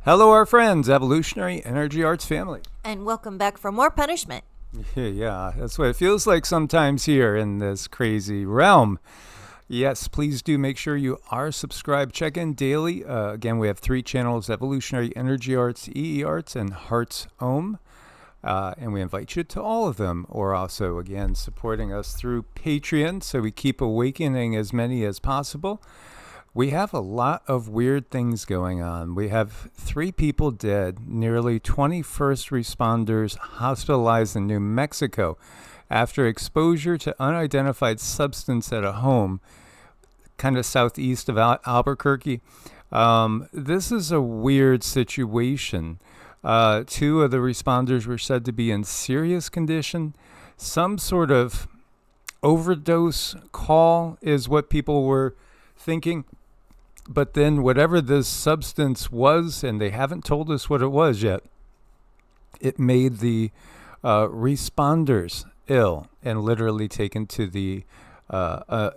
Hello, our friends, Evolutionary Energy Arts family. And welcome back for more punishment. Yeah, that's what it feels like sometimes here in this crazy realm. Yes, please do make sure you are subscribed. Check in daily. Again, we have 3 channels: Evolutionary Energy Arts, EEARTS, and Hearts Ohm. And we invite you to all of them, or also, again, supporting us through Patreon so we keep awakening as many as possible. We have a lot of weird things going on. We have 3 people dead, nearly 20 first responders hospitalized in New Mexico after exposure to unidentified substance at a home, kind of southeast of Albuquerque. This is a weird situation. 2 of the responders were said to be in serious condition. Some sort of overdose call is what people were thinking. But then whatever this substance was, and they haven't told us what it was yet, it made the responders ill and literally taken to the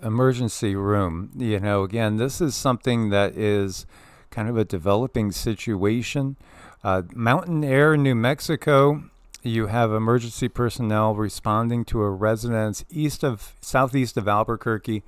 emergency room. You know, again, this is something that is kind of a developing situation. Mountain Air, New Mexico, you have emergency personnel responding to a residence southeast of Albuquerque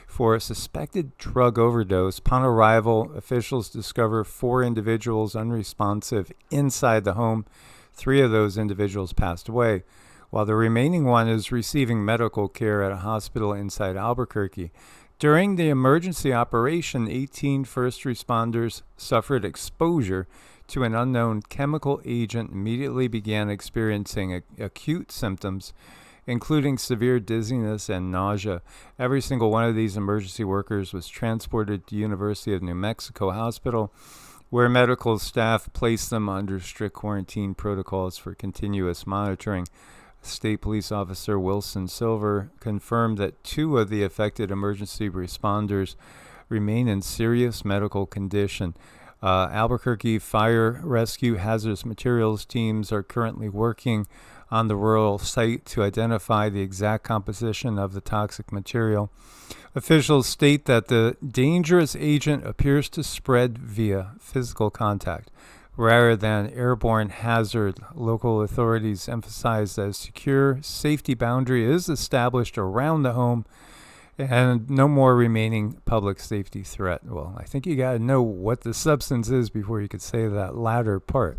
for a suspected drug overdose. Upon arrival, officials discover 4 individuals unresponsive inside the home. 3 of those individuals passed away, while the remaining one is receiving medical care at a hospital inside Albuquerque. During the emergency operation, 18 first responders suffered exposure to an unknown chemical agent, immediately began experiencing acute symptoms, including severe dizziness and nausea. Every single one of these emergency workers was transported to University of New Mexico Hospital, where medical staff placed them under strict quarantine protocols for continuous monitoring. State Police Officer Wilson Silver confirmed that 2 of the affected emergency responders remain in serious medical condition. Albuquerque Fire Rescue Hazardous Materials teams are currently working on the rural site to identify the exact composition of the toxic material. Officials state that the dangerous agent appears to spread via physical contact rather than airborne hazard. Local authorities emphasize that a secure safety boundary is established around the home and no more remaining public safety threat. Well, I think you got to know what the substance is before you could say that latter part.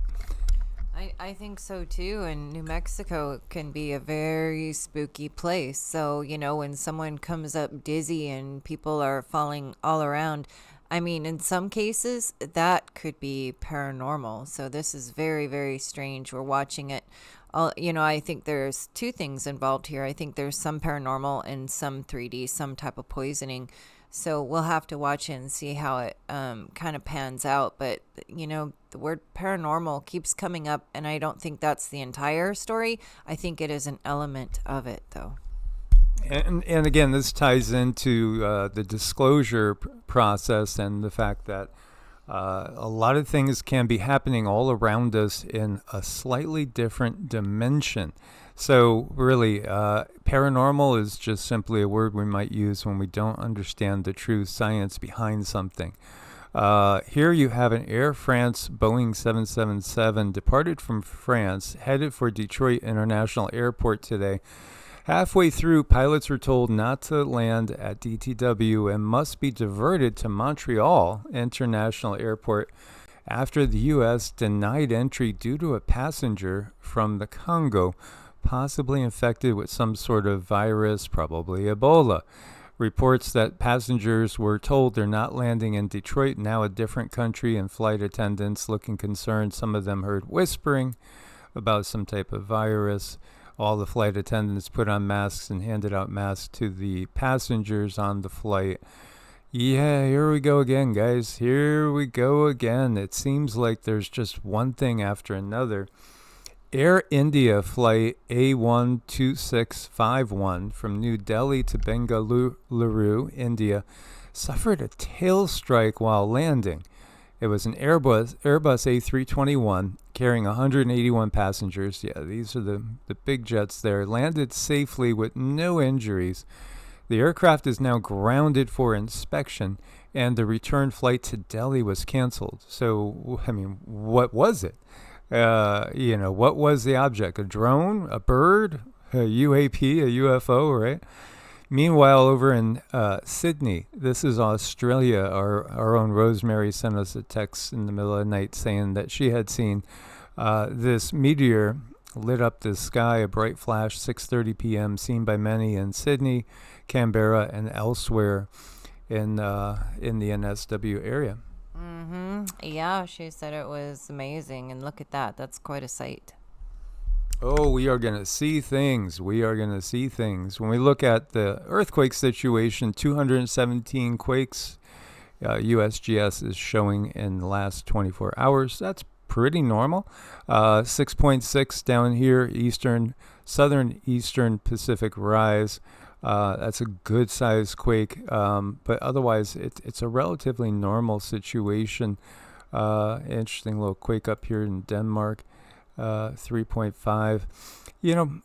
I think so too. And New Mexico can be a very spooky place. So, when someone comes up dizzy and people are falling all around, I mean, in some cases, that could be paranormal. So this is very, very strange. We're watching it. I think there's 2 things involved here. I think there's some paranormal and some 3D, some type of poisoning. So we'll have to watch it and see how it kind of pans out. But, the word paranormal keeps coming up, and I don't think that's the entire story. I think it is an element of it, though. And again, this ties into the disclosure process and the fact that a lot of things can be happening all around us in a slightly different dimension. So really, paranormal is just simply a word we might use when we don't understand the true science behind something. Here you have an Air France Boeing 777 departed from France, headed for Detroit International Airport today. Halfway through, pilots were told not to land at DTW and must be diverted to Montreal International Airport after the U.S. denied entry due to a passenger from the Congo, possibly infected with some sort of virus, probably Ebola. Reports that passengers were told they're not landing in Detroit, now a different country, and flight attendants looking concerned. Some of them heard whispering about some type of virus. All the flight attendants put on masks and handed out masks to the passengers on the flight. Yeah, here we go again, guys. Here we go again. It seems like there's just one thing after another. Air India flight A12651 from New Delhi to Bengaluru, India, suffered a tail strike while landing. It was an Airbus A321 carrying 181 passengers. Yeah, these are the big jets there. Landed safely with no injuries. The aircraft is now grounded for inspection and the return flight to Delhi was canceled. So, I mean, what was it? What was the object? A drone? A bird? A UAP? A UFO, right? Meanwhile, over in Sydney, this is Australia, our own Rosemary sent us a text in the middle of the night saying that she had seen this meteor lit up the sky, a bright flash, 6:30 p.m., seen by many in Sydney, Canberra, and elsewhere in the NSW area. Yeah, she said it was amazing, and look at that. That's quite a sight. Oh, we are going to see things. We are going to see things. When we look at the earthquake situation, 217 quakes, USGS is showing in the last 24 hours. That's pretty normal. 6.6 down here, southern eastern Pacific rise. That's a good sized quake, but otherwise it's a relatively normal situation. Interesting little quake up here in Denmark, 3.5.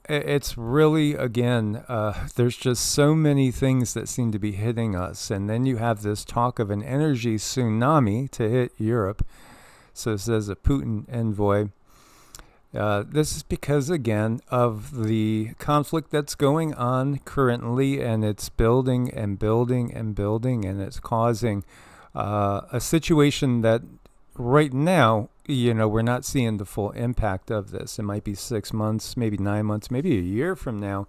It's really, again, there's just so many things that seem to be hitting us. And then you have this talk of an energy tsunami to hit Europe. So says a Putin envoy. This is because, again, of the conflict that's going on currently, and it's building and building and building, and it's causing a situation that right now, we're not seeing the full impact of this. It might be 6 months, maybe 9 months, maybe a year from now,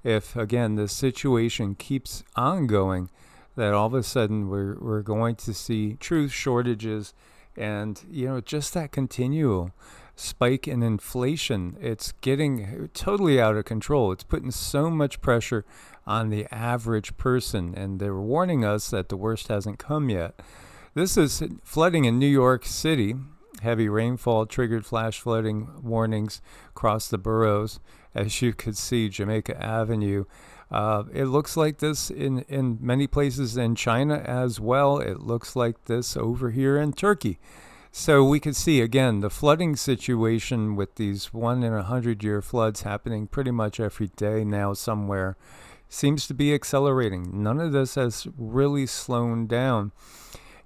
if, again, this situation keeps ongoing, that all of a sudden we're going to see truth shortages and, just that continual spike in inflation. It's getting totally out of control. It's putting so much pressure on the average person, and they're warning us that the worst hasn't come yet. This is flooding in New York City. Heavy rainfall triggered flash flooding warnings across the boroughs. As you could see, Jamaica Avenue. It looks like this in many places in China as well. It looks like this over here in Turkey. So we could see, again, the flooding situation with these 1 in 100-year floods happening pretty much every day now somewhere seems to be accelerating. None of this has really slowed down.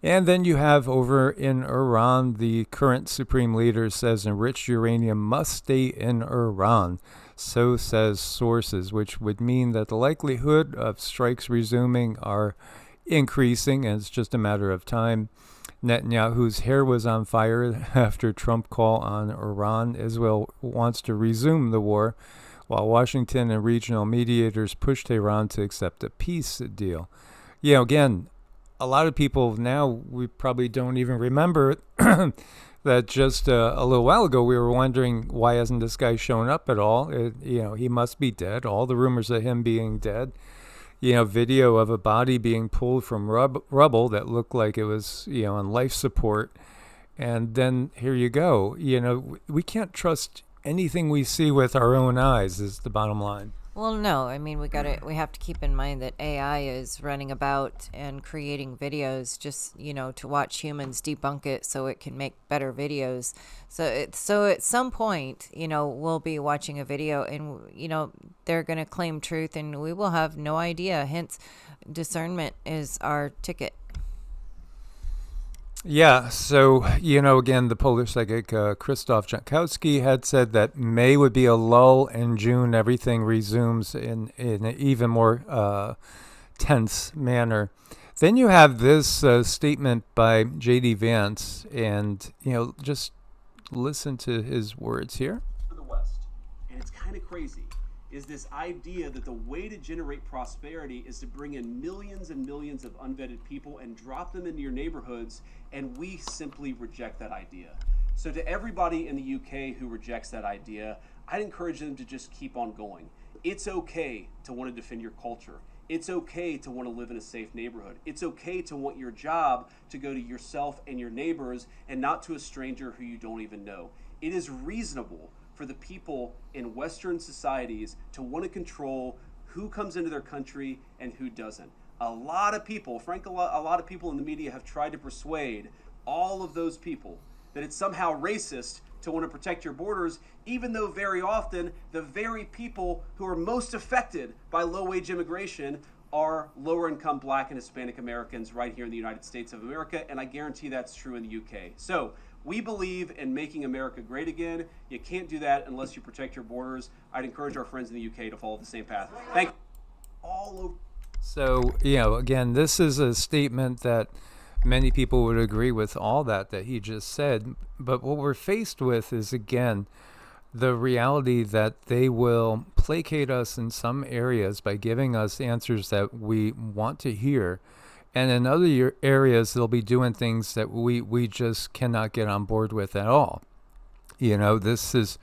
And then you have over in Iran, the current supreme leader says enriched uranium must stay in Iran. So says sources, which would mean that the likelihood of strikes resuming are increasing, and it's just a matter of time. Netanyahu's hair was on fire after Trump call on Iran. Israel wants to resume the war, while Washington and regional mediators pushed Iran to accept a peace deal. Again, a lot of people now, we probably don't even remember that just a little while ago we were wondering, why hasn't this guy shown up at all? He must be dead. All the rumors of him being dead. Video of a body being pulled from rubble that looked like it was, on life support. And then here you go. We can't trust anything we see with our own eyes is the bottom line. Well, no, I mean, we have to keep in mind that AI is running about and creating videos just, to watch humans debunk it so it can make better videos. So at some point, we'll be watching a video and, they're going to claim truth and we will have no idea. Hence, discernment is our ticket. Yeah, so, again, the polar psychic Krzysztof Jankowski had said that May would be a lull, and June everything resumes in an even more tense manner. Then you have this statement by J.D. Vance, and, just listen to his words here. For the West, and it's kind of crazy, is this idea that the way to generate prosperity is to bring in millions and millions of unvetted people and drop them into your neighborhoods, and we simply reject that idea. So to everybody in the UK who rejects that idea, I'd encourage them to just keep on going. It's okay to want to defend your culture. It's okay to want to live in a safe neighborhood. It's okay to want your job to go to yourself and your neighbors and not to a stranger who you don't even know. It is reasonable for the people in Western societies to want to control who comes into their country and who doesn't. A lot of people, frankly, a lot of people in the media have tried to persuade all of those people that it's somehow racist to want to protect your borders, even though very often the very people who are most affected by low-wage immigration are lower income Black and Hispanic Americans right here in the United States of America, and I guarantee that's true in the UK. So we believe in making America great again. You can't do that unless you protect your borders. I'd encourage our friends in the UK to follow the same path. Thank you. All over. So, again, this is a statement that many people would agree with all that he just said. But what we're faced with is, again, the reality that they will placate us in some areas by giving us answers that we want to hear. And in other areas, they'll be doing things that we just cannot get on board with at all. This is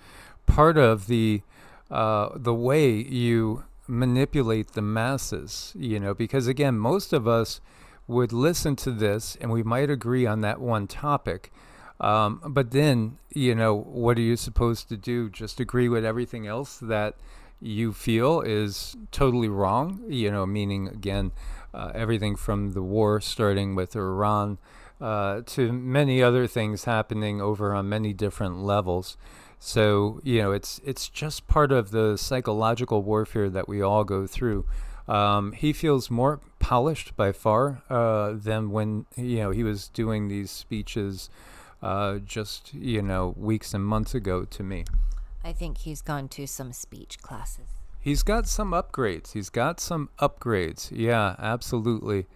part of the way you manipulate the masses, because again, most of us would listen to this and we might agree on that one topic. But then, what are you supposed to do? Just agree with everything else that you feel is totally wrong, meaning, again, everything from the war starting with Iran to many other things happening over on many different levels. So, it's just part of the psychological warfare that we all go through. He feels more polished by far than when, he was doing these speeches just, weeks and months ago to me. I think he's gone to some speech classes. He's got some upgrades. Yeah, absolutely.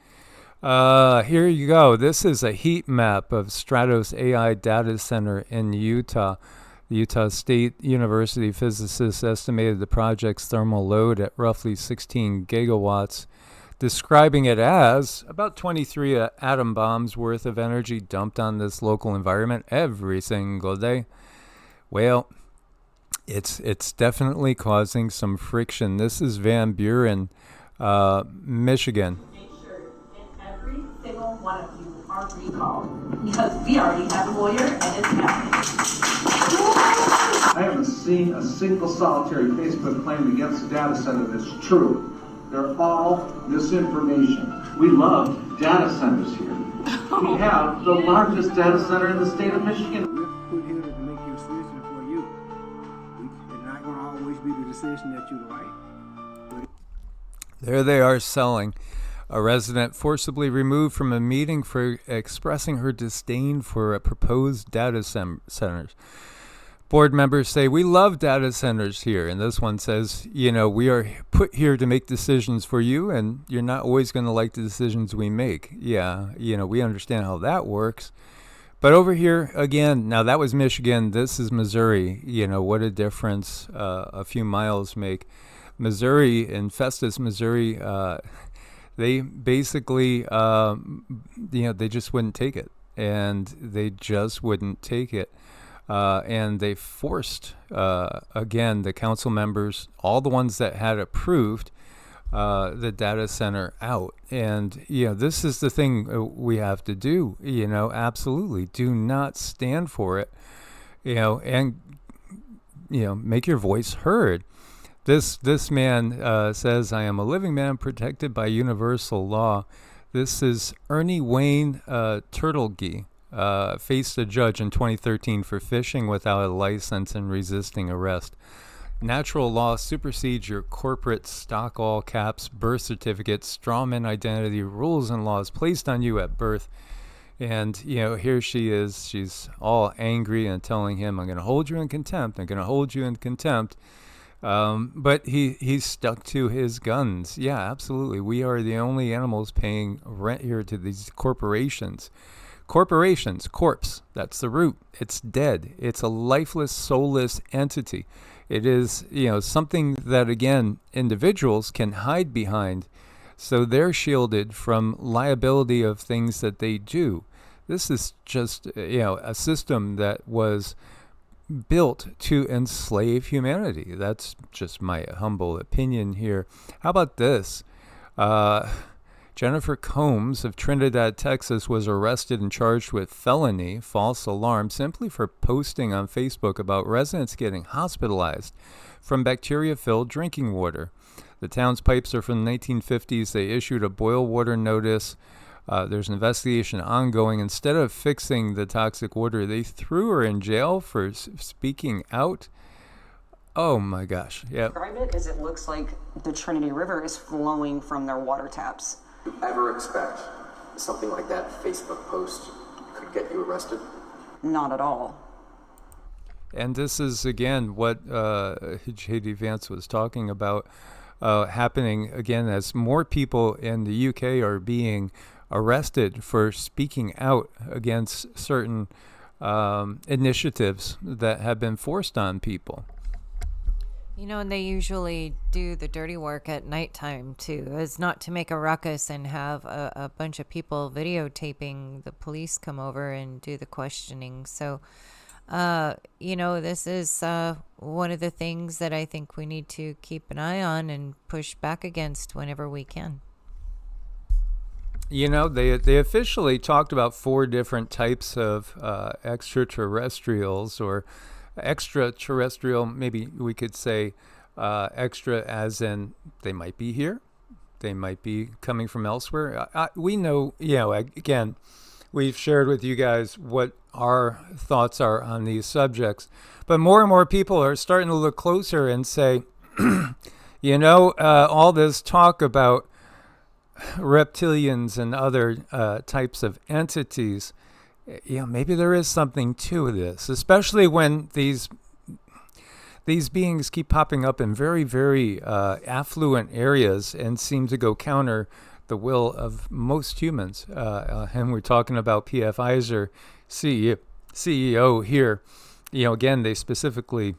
Here you go. This is a heat map of Stratos AI data center in Utah. The Utah State University physicists estimated the project's thermal load at roughly 16 gigawatts, describing it as about 23 atom bombs worth of energy dumped on this local environment every single day. Well, it's definitely causing some friction. This is Van Buren, Michigan. Make sure that every single one of you are recalled, because we already have a lawyer and it's happening. I haven't seen a single solitary Facebook claim against the data center that's true. They're all misinformation. We love data centers here. We have the largest data center in the state of Michigan. We're here to make your decision for you. It's not going to always be the decision that you like. There they are selling. A resident forcibly removed from a meeting for expressing her disdain for proposed data centers. Board members say, we love data centers here. And this one says, we are put here to make decisions for you, and you're not always going to like the decisions we make. Yeah, we understand how that works. But over here, again, now that was Michigan. This is Missouri. What a difference a few miles make. Missouri, in Festus, Missouri, they basically, they just wouldn't take it. And they just wouldn't take it. And they forced, again, the council members, all the ones that had approved the data center out. And, this is the thing we have to do, absolutely. Do not stand for it, and, make your voice heard. This man says, I am a living man protected by universal law. This is Ernie Wayne Turtlegee. Faced a judge in 2013 for fishing without a license and resisting arrest. Natural law supersedes your corporate stock all caps, birth certificate, strawman identity, rules and laws placed on you at birth. And, here she is. She's all angry and telling him, I'm going to hold you in contempt. I'm going to hold you in contempt. But he's stuck to his guns. Yeah, absolutely. We are the only animals paying rent here to these corporations. Corporations, corpse, that's the root. It's dead. It's a lifeless, soulless entity. It is, something that, again, individuals can hide behind. So they're shielded from liability of things that they do. This is just, a system that was built to enslave humanity. That's just my humble opinion here. How about this? Jennifer Combs of Trinidad, Texas, was arrested and charged with felony false alarm simply for posting on Facebook about residents getting hospitalized from bacteria-filled drinking water. The town's pipes are from the 1950s. They issued a boil water notice. There's an investigation ongoing. Instead of fixing the toxic water, they threw her in jail for speaking out. Oh my gosh. Yep. Describe it as it looks like the Trinity River is flowing from their water taps. Do you ever expect something like that Facebook post could get you arrested? Not at all. And this is, again, what J.D. Vance was talking about happening, again, as more people in the UK are being arrested for speaking out against certain initiatives that have been forced on people. You know, and they usually do the dirty work at nighttime, too. It's not to make a ruckus and have a bunch of people videotaping the police come over and do the questioning. So, you know, this is one of the things that I think we need to keep an eye on and push back against whenever we can. You know, they officially talked about 4 different types of extraterrestrials, or extraterrestrial, maybe we could say extra as in they might be here, they might be coming from elsewhere. We know, you know, again, we've shared with you guys what our thoughts are on these subjects, but more and more people are starting to look closer and say, you know, all this talk about reptilians and other types of entities, you know, maybe there is something to this, especially when these beings keep popping up in very, very affluent areas and seem to go counter the will of most humans. And we're talking about P.F. Iser, CEO here. You know, again, they specifically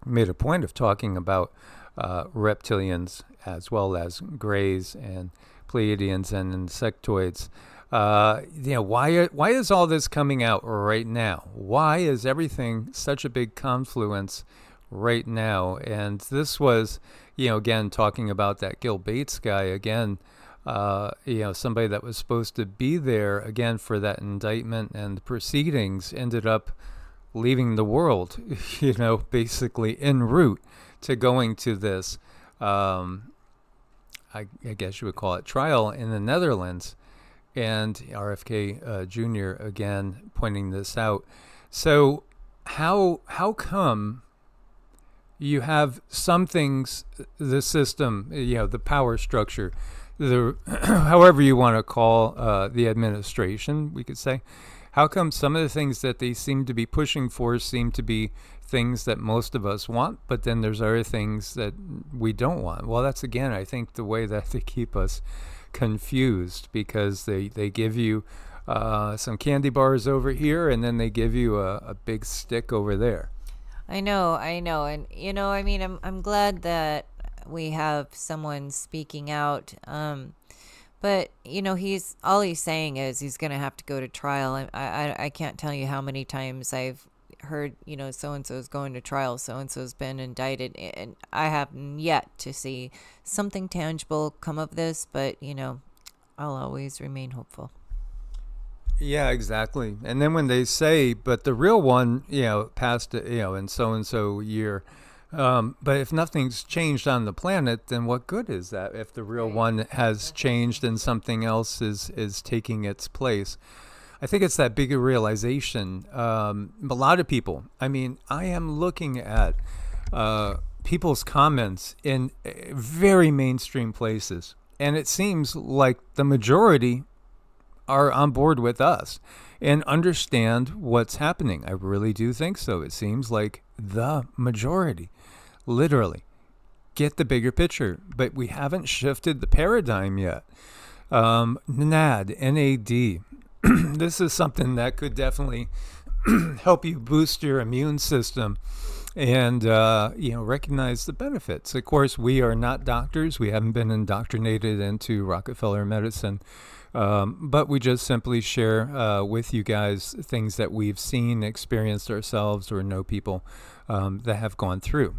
made a point of talking about reptilians as well as greys and Pleiadians and insectoids. You know, why is all this coming out right now? Why is everything such a big confluence right now? And this was, you know, again, talking about that Gil Bates guy again, you know, somebody that was supposed to be there again for that indictment and the proceedings ended up leaving the world, you know, basically en route to going to this, I guess you would call it, trial in the Netherlands. And RFK Jr. again pointing this out. So how come you have some things, the system, you know, the power structure, the however you want to call the administration, we could say, how come some of the things that they seem to be pushing for seem to be things that most of us want, but then there's other things that we don't want? Well, that's, again, I think the way that they keep us confused, because they give you some candy bars over here and then they give you a big stick over there. I know. And, you know, I mean, I'm glad that we have someone speaking out. But, you know, all he's saying is he's going to have to go to trial. I can't tell you how many times I've heard, you know, so-and-so's going to trial, so-and-so's been indicted, and I have yet to see something tangible come of this, but, you know, I'll always remain hopeful. Yeah, exactly. And then when they say, but the real one, you know, passed, you know, in so-and-so year, but if nothing's changed on the planet, then what good is that if the real one has changed and something else is taking its place? I think it's that bigger realization. A lot of people, I mean, I am looking at people's comments in very mainstream places, and it seems like the majority are on board with us and understand what's happening. I really do think so. It seems like the majority literally get the bigger picture, but we haven't shifted the paradigm yet. NAD, N-A-D. This is something that could definitely help you boost your immune system and, you know, recognize the benefits. Of course, we are not doctors. We haven't been indoctrinated into Rockefeller medicine. But we just simply share with you guys things that we've seen, experienced ourselves, or know people that have gone through.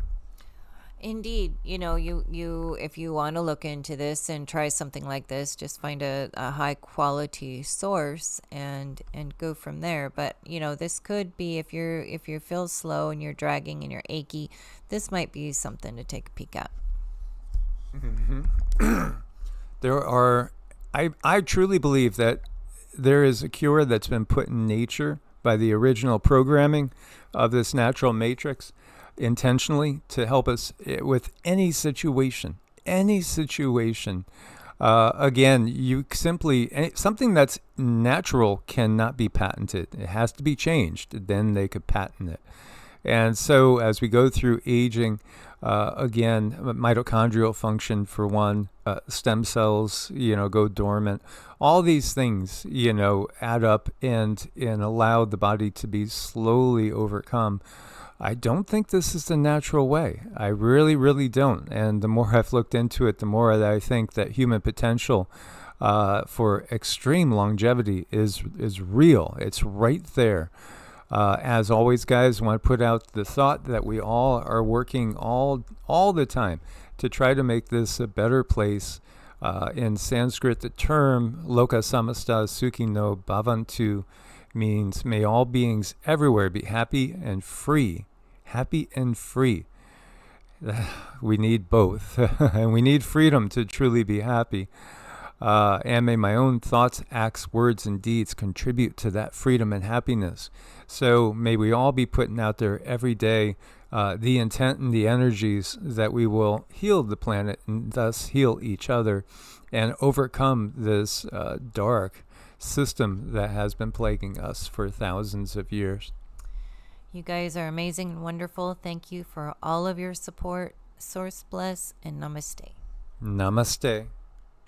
Indeed, you know, you if you want to look into this and try something like this, just find a high quality source and go from there. But you know, this could be, if you feel slow and you're dragging and you're achy, this might be something to take a peek at. Mm-hmm. There are. I truly believe that there is a cure that's been put in nature by the original programming of this natural matrix. intentionally to help us with any situation. Again, you simply, something that's natural cannot be patented. It has to be changed. Then they could patent it. And so as we go through aging, again, mitochondrial function for one, stem cells, go dormant. All these things, add up and allow the body to be slowly overcome. I don't think this is the natural way. I really, really don't. And the more I've looked into it, the more that I think that human potential for extreme longevity is real. It's right there. As always, guys, I want to put out the thought that we all are working all the time to try to make this a better place. In Sanskrit, the term loka samasta sukhi no bhavantu means may all beings everywhere be happy and free. Happy and free. We need both. And we need freedom to truly be happy. And may my own thoughts, acts, words, and deeds contribute to that freedom and happiness. So may we all be putting out there every day the intent and the energies that we will heal the planet and thus heal each other and overcome this dark system that has been plaguing us for thousands of years. You guys are amazing and wonderful. Thank you for all of your support. Source bless and namaste. Namaste.